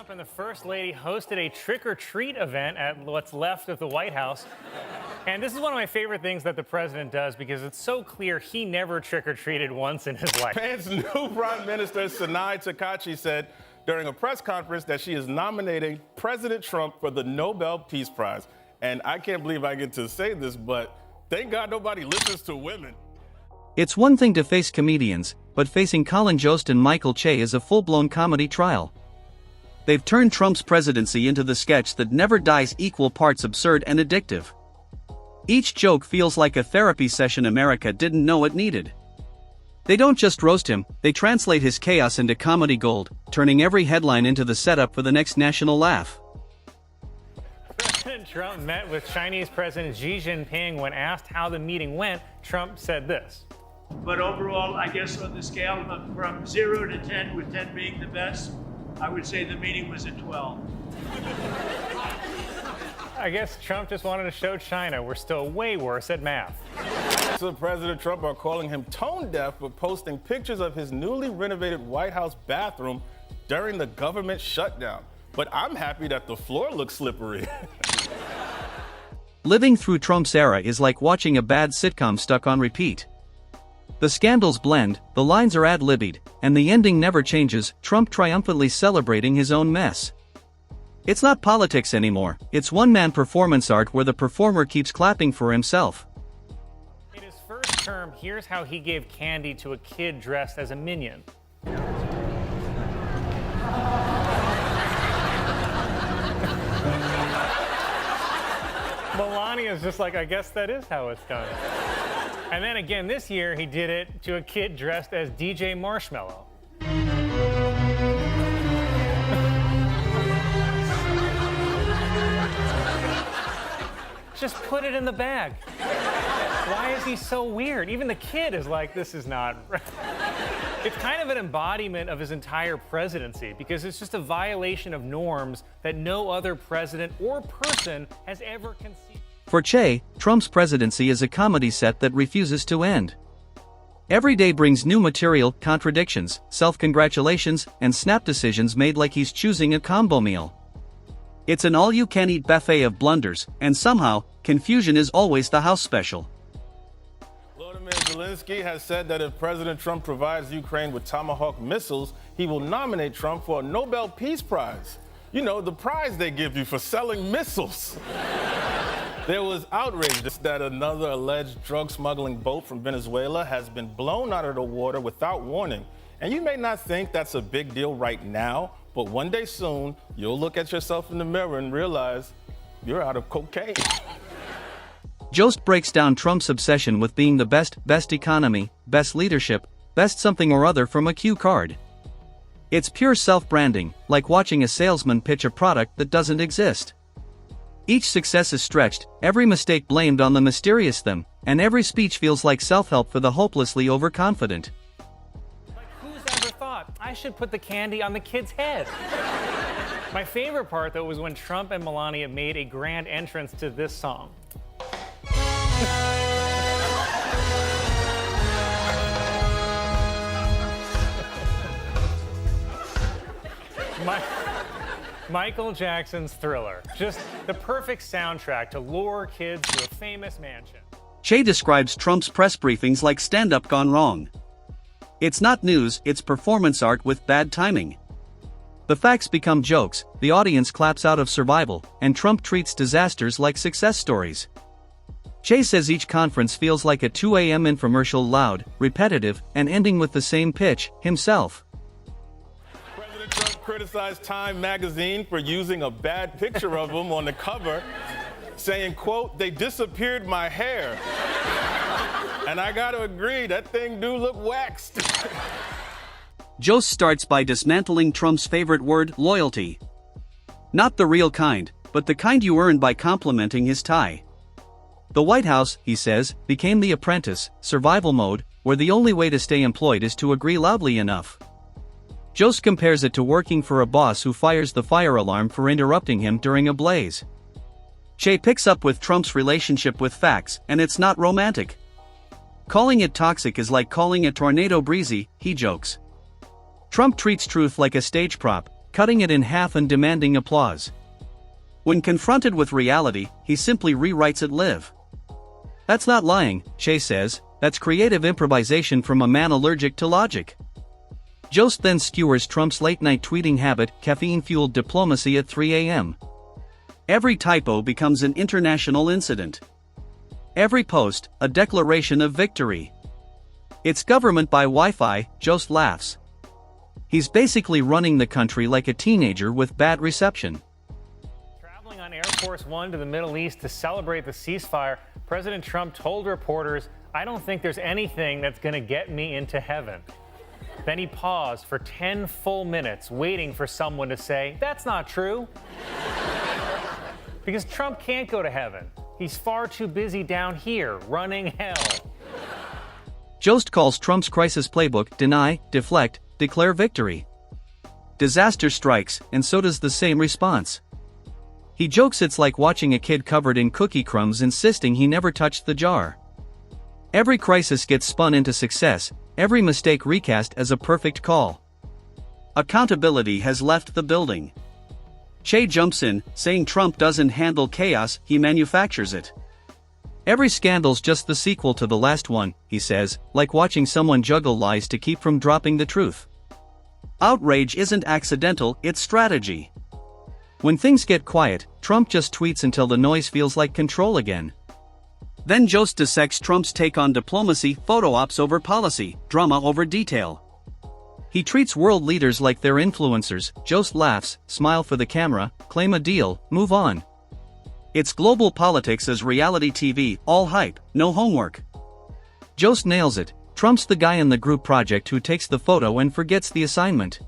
Trump and the First Lady hosted a trick-or-treat event at what's left of the White House. And this is one of my favorite things that the president does because it's so clear he never trick-or-treated once in his life. Japan's new Prime Minister Sanai Takachi said during a press conference that she is nominating President Trump for the Nobel Peace Prize. And I can't believe I get to say this, but thank God nobody listens to women. It's one thing to face comedians, but facing Colin Jost and Michael Che is a full-blown comedy trial. They've turned Trump's presidency into the sketch that never dies, equal parts absurd and addictive. Each joke feels like a therapy session America didn't know it needed. They don't just roast him, they translate his chaos into comedy gold, turning every headline into the setup for the next national laugh. President Trump met with Chinese President Xi Jinping. When asked how the meeting went, Trump said this. But overall, I guess on the scale of from 0 to 10, with 10 being the best, I would say the meeting was a 12. I guess Trump just wanted to show China we're still way worse at math. So President Trump are calling him tone deaf for posting pictures of his newly renovated White House bathroom during the government shutdown. But I'm happy that the floor looks slippery. Living through Trump's era is like watching a bad sitcom stuck on repeat. The scandals blend, the lines are ad-libbed, and the ending never changes, Trump triumphantly celebrating his own mess. It's not politics anymore, it's one-man performance art where the performer keeps clapping for himself. In his first term, here's how he gave candy to a kid dressed as a minion. Melania's just like, I guess that is how it's done. And then again this year, he did it to a kid dressed as DJ Marshmallow. Just put it in the bag. Why is he so weird? Even the kid is like, this is not right. It's kind of an embodiment of his entire presidency because it's just a violation of norms that no other president or person has ever conceived. For Che, Trump's presidency is a comedy set that refuses to end. Every day brings new material, contradictions, self-congratulations, and snap decisions made like he's choosing a combo meal. It's an all-you-can-eat buffet of blunders, and somehow, confusion is always the house special. Volodymyr Zelensky has said that if President Trump provides Ukraine with Tomahawk missiles, he will nominate Trump for a Nobel Peace Prize. You know, the prize they give you for selling missiles. There was outrage that another alleged drug smuggling boat from Venezuela has been blown out of the water without warning. And you may not think that's a big deal right now, but one day soon, you'll look at yourself in the mirror and realize you're out of cocaine. Jost breaks down Trump's obsession with being the best economy, best leadership, best something or other from a cue card. It's pure self-branding, like watching a salesman pitch a product that doesn't exist. Each success is stretched, every mistake blamed on the mysterious them, and every speech feels like self-help for the hopelessly overconfident. Like, who's ever thought I should put the candy on the kid's head? My favorite part, though, was when Trump and Melania made a grand entrance to this song. Michael Jackson's Thriller. Just the perfect soundtrack to lure kids to a famous mansion. Che describes Trump's press briefings like stand-up gone wrong. It's not news, it's performance art with bad timing. The facts become jokes, the audience claps out of survival, and Trump treats disasters like success stories. Che says each conference feels like a 2 a.m. infomercial, loud, repetitive, and ending with the same pitch, himself. President Trump criticized Time magazine for using a bad picture of him on the cover, saying, quote, "They disappeared my hair." And I gotta agree, that thing do look waxed. Jost starts by dismantling Trump's favorite word, loyalty. Not the real kind, but the kind you earn by complimenting his tie. The White House, he says, became the apprentice, survival mode, where the only way to stay employed is to agree loudly enough. Jost compares it to working for a boss who fires the fire alarm for interrupting him during a blaze. Che picks up with Trump's relationship with facts, and it's not romantic. Calling it toxic is like calling a tornado breezy, he jokes. Trump treats truth like a stage prop, cutting it in half and demanding applause. When confronted with reality, he simply rewrites it live. That's not lying, Che says, that's creative improvisation from a man allergic to logic. Jost then skewers Trump's late-night tweeting habit, caffeine-fueled diplomacy at 3 a.m. Every typo becomes an international incident. Every post, a declaration of victory. It's government by Wi-Fi, Jost laughs. He's basically running the country like a teenager with bad reception. Traveling on Air Force One to the Middle East to celebrate the ceasefire, President Trump told reporters, "I don't think there's anything that's going to get me into heaven." Then he paused for 10 full minutes, waiting for someone to say, "That's not true." Because Trump can't go to heaven. He's far too busy down here, running hell. Jost calls Trump's crisis playbook deny, deflect, declare victory. Disaster strikes, and so does the same response. He jokes it's like watching a kid covered in cookie crumbs insisting he never touched the jar. Every crisis gets spun into success, every mistake recast as a perfect call. Accountability has left the building. Che jumps in, saying Trump doesn't handle chaos, he manufactures it. Every scandal's just the sequel to the last one, he says, like watching someone juggle lies to keep from dropping the truth. Outrage isn't accidental, it's strategy. When things get quiet, Trump just tweets until the noise feels like control again. Then Jost dissects Trump's take on diplomacy, photo ops over policy, drama over detail. He treats world leaders like they're influencers. Jost laughs, smile for the camera, claim a deal, move on. It's global politics as reality TV, all hype, no homework. Jost nails it. Trump's the guy in the group project who takes the photo and forgets the assignment.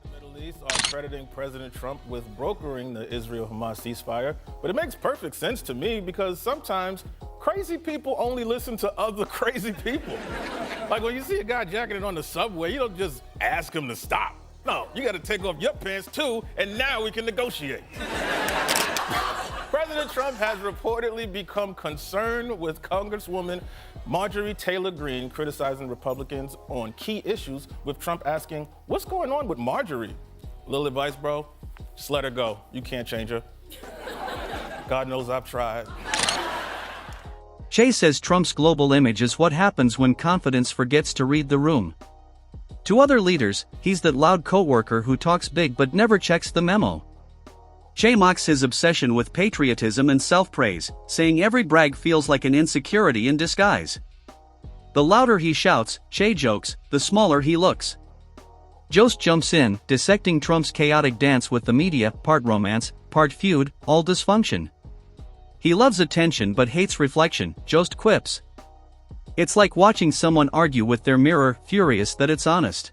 The Middle East are crediting President Trump with brokering the Israel-Hamas ceasefire, but it makes perfect sense to me because sometimes crazy people only listen to other crazy people. Like when you see a guy jacketing on the subway, you don't just ask him to stop. No, you got to take off your pants too, and now we can negotiate. President Trump has reportedly become concerned with Congresswoman Marjorie Taylor Greene criticizing Republicans on key issues, with Trump asking, "What's going on with Marjorie?" Little advice, bro, just let her go. You can't change her. God knows I've tried. Che says Trump's global image is what happens when confidence forgets to read the room. To other leaders, he's that loud coworker who talks big but never checks the memo. Che mocks his obsession with patriotism and self-praise, saying every brag feels like an insecurity in disguise. The louder he shouts, Che jokes, the smaller he looks. Jost jumps in, dissecting Trump's chaotic dance with the media, part romance, part feud, all dysfunction. He loves attention but hates reflection, Jost quips. It's like watching someone argue with their mirror, furious that it's honest.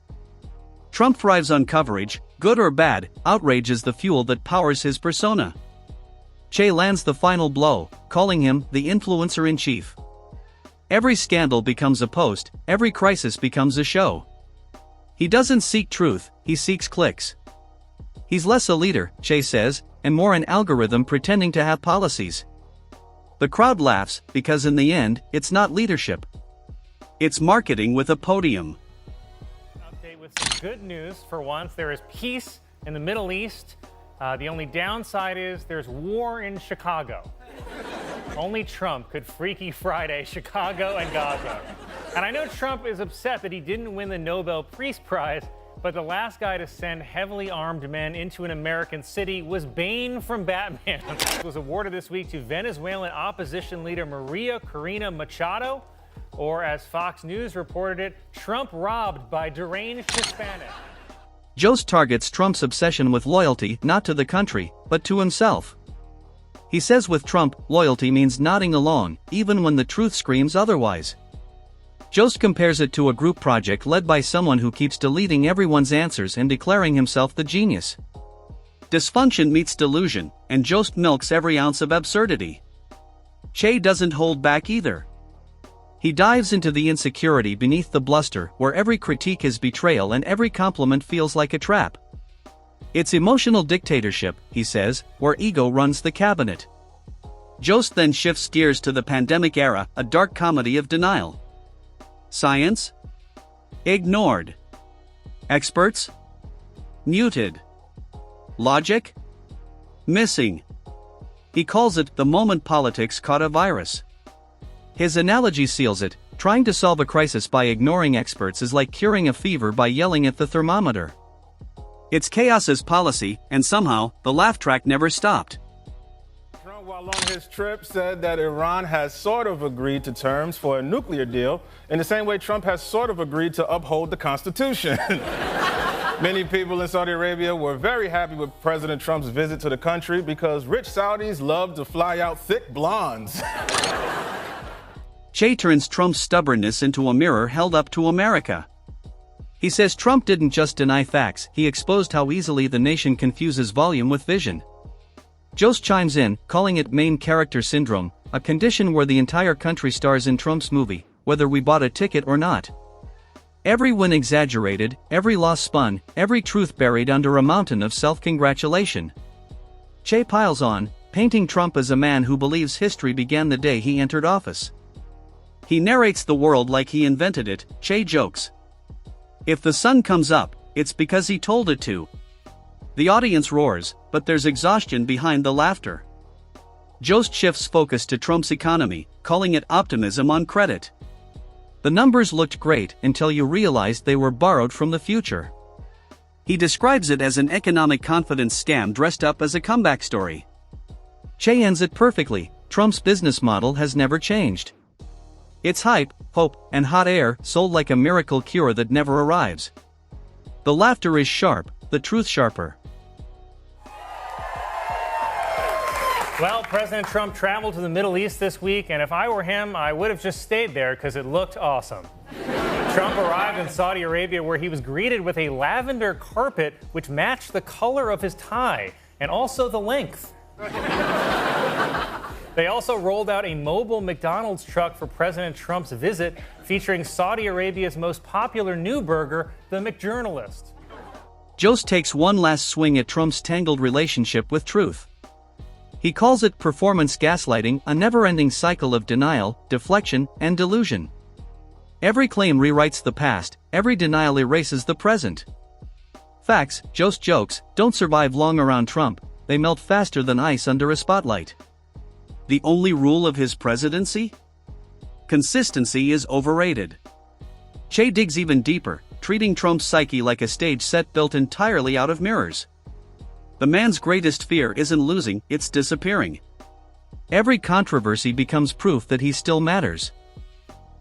Trump thrives on coverage, good or bad, outrage is the fuel that powers his persona. Che lands the final blow, calling him the influencer-in-chief. Every scandal becomes a post, every crisis becomes a show. He doesn't seek truth, he seeks clicks. He's less a leader, Che says, and more an algorithm pretending to have policies. The crowd laughs, because in the end, it's not leadership. It's marketing with a podium. Update with some good news. For once, there is peace in the Middle East. The only downside is there's war in Chicago. Only Trump could Freaky Friday Chicago and Gaza. And I know Trump is upset that he didn't win the Nobel Peace Prize, but the last guy to send heavily armed men into an American city was Bane from Batman. It was awarded this week to Venezuelan opposition leader Maria Corina Machado, or as Fox News reported it, Trump robbed by deranged Hispanic. Jost targets Trump's obsession with loyalty not to the country, but to himself. He says with Trump, loyalty means nodding along, even when the truth screams otherwise. Jost compares it to a group project led by someone who keeps deleting everyone's answers and declaring himself the genius. Dysfunction meets delusion, and Jost milks every ounce of absurdity. Che doesn't hold back either. He dives into the insecurity beneath the bluster, where every critique is betrayal and every compliment feels like a trap. It's emotional dictatorship, he says, where ego runs the cabinet. Jost then shifts gears to the pandemic era, a dark comedy of denial. Science? Ignored. Experts? Muted. Logic? Missing. He calls it the moment politics caught a virus. His analogy seals it. Trying to solve a crisis by ignoring experts is like curing a fever by yelling at the thermometer. It's chaos's policy, and somehow, the laugh track never stopped. Trump, while on his trip, said that Iran has sort of agreed to terms for a nuclear deal in the same way Trump has sort of agreed to uphold the Constitution. Many people in Saudi Arabia were very happy with President Trump's visit to the country because rich Saudis love to fly out thick blondes. Che turns Trump's stubbornness into a mirror held up to America. He says Trump didn't just deny facts, he exposed how easily the nation confuses volume with vision. Jost chimes in, calling it main character syndrome, a condition where the entire country stars in Trump's movie, whether we bought a ticket or not. Every win exaggerated, every loss spun, every truth buried under a mountain of self-congratulation. Che piles on, painting Trump as a man who believes history began the day he entered office. He narrates the world like he invented it. Che jokes. If the sun comes up, it's because he told it to. The audience roars, but there's exhaustion behind the laughter. Jost shifts focus to Trump's economy, calling it optimism on credit. The numbers looked great until you realized they were borrowed from the future. He describes it as an economic confidence scam dressed up as a comeback story. Che ends it perfectly. Trump's business model has never changed. It's hype, hope, and hot air sold like a miracle cure that never arrives. The laughter is sharp, the truth sharper. Well, President Trump traveled to the Middle East this week, and if I were him, I would have just stayed there because it looked awesome. Trump arrived in Saudi Arabia where he was greeted with a lavender carpet which matched the color of his tie and also the length. They also rolled out a mobile McDonald's truck for President Trump's visit, featuring Saudi Arabia's most popular new burger, the McJournalist. Jost takes one last swing at Trump's tangled relationship with truth. He calls it performance gaslighting, a never-ending cycle of denial, deflection, and delusion. Every claim rewrites the past, every denial erases the present. Facts, Jost jokes, don't survive long around Trump, they melt faster than ice under a spotlight. The only rule of his presidency? Consistency is overrated. Che digs even deeper, treating Trump's psyche like a stage set built entirely out of mirrors. The man's greatest fear isn't losing, it's disappearing. Every controversy becomes proof that he still matters.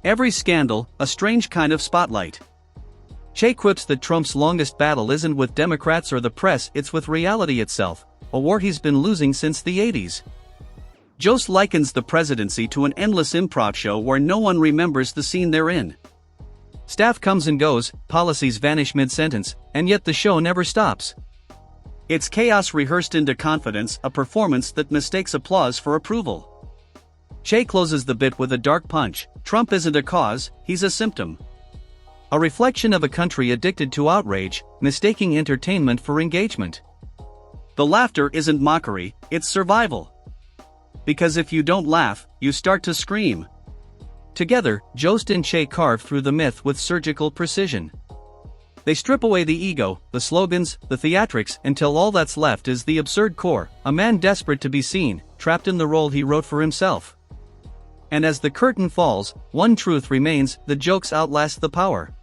Every scandal, a strange kind of spotlight. Che quips that Trump's longest battle isn't with Democrats or the press, it's with reality itself, a war he's been losing since the 80s. Jost likens the presidency to an endless improv show where no one remembers the scene they're in. Staff comes and goes, policies vanish mid-sentence, and yet the show never stops. It's chaos rehearsed into confidence, a performance that mistakes applause for approval. Che closes the bit with a dark punch. Trump isn't a cause, he's a symptom. A reflection of a country addicted to outrage, mistaking entertainment for engagement. The laughter isn't mockery, it's survival. Because if you don't laugh, you start to scream. Together, Jost and Che carve through the myth with surgical precision. They strip away the ego, the slogans, the theatrics, until all that's left is the absurd core, a man desperate to be seen, trapped in the role he wrote for himself. And as the curtain falls, one truth remains, the jokes outlast the power.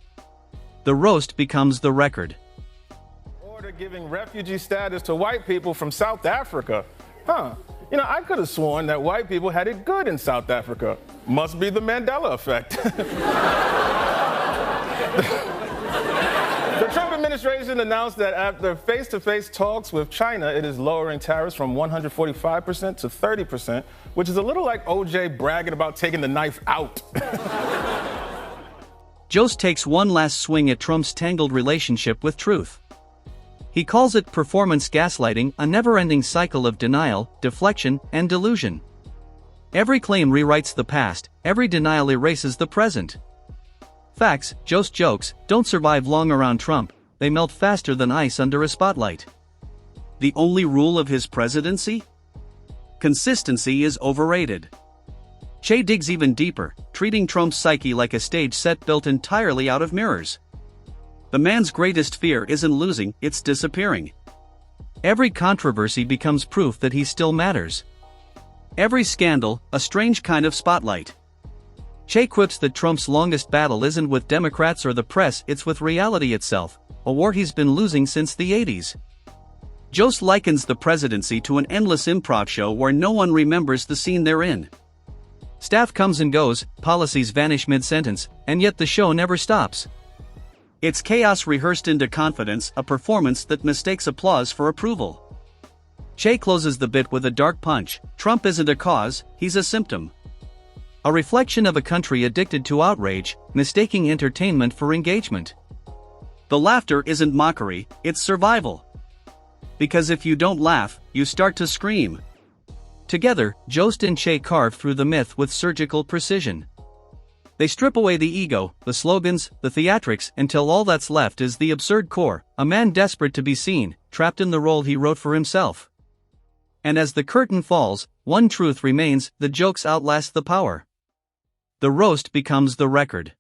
The roast becomes the record. Order giving refugee status to white people from South Africa. You know, I could have sworn that white people had it good in South Africa. Must be the Mandela effect. The Trump administration announced that after face-to-face talks with China, it is lowering tariffs from 145% to 30%, which is a little like OJ bragging about taking the knife out. Jost takes one last swing at Trump's tangled relationship with truth. He calls it performance gaslighting, a never-ending cycle of denial, deflection, and delusion. Every claim rewrites the past, every denial erases the present. Facts, Jost jokes, don't survive long around Trump, they melt faster than ice under a spotlight. The only rule of his presidency? Consistency is overrated. Che digs even deeper, treating Trump's psyche like a stage set built entirely out of mirrors. The man's greatest fear isn't losing, it's disappearing. Every controversy becomes proof that he still matters. Every scandal, a strange kind of spotlight. Che quips that Trump's longest battle isn't with Democrats or the press, it's with reality itself, a war he's been losing since the 80s. Joe likens the presidency to an endless improv show where no one remembers the scene they're in. Staff comes and goes, policies vanish mid-sentence, and yet the show never stops. It's chaos rehearsed into confidence, a performance that mistakes applause for approval. Che closes the bit with a dark punch: Trump isn't a cause, he's a symptom. A reflection of a country addicted to outrage, mistaking entertainment for engagement. The laughter isn't mockery, it's survival. Because if you don't laugh, you start to scream. Together, Jost and Che carve through the myth with surgical precision. They strip away the ego, the slogans, the theatrics, until all that's left is the absurd core, a man desperate to be seen, trapped in the role he wrote for himself. And as the curtain falls, one truth remains: the jokes outlast the power. The roast becomes the record.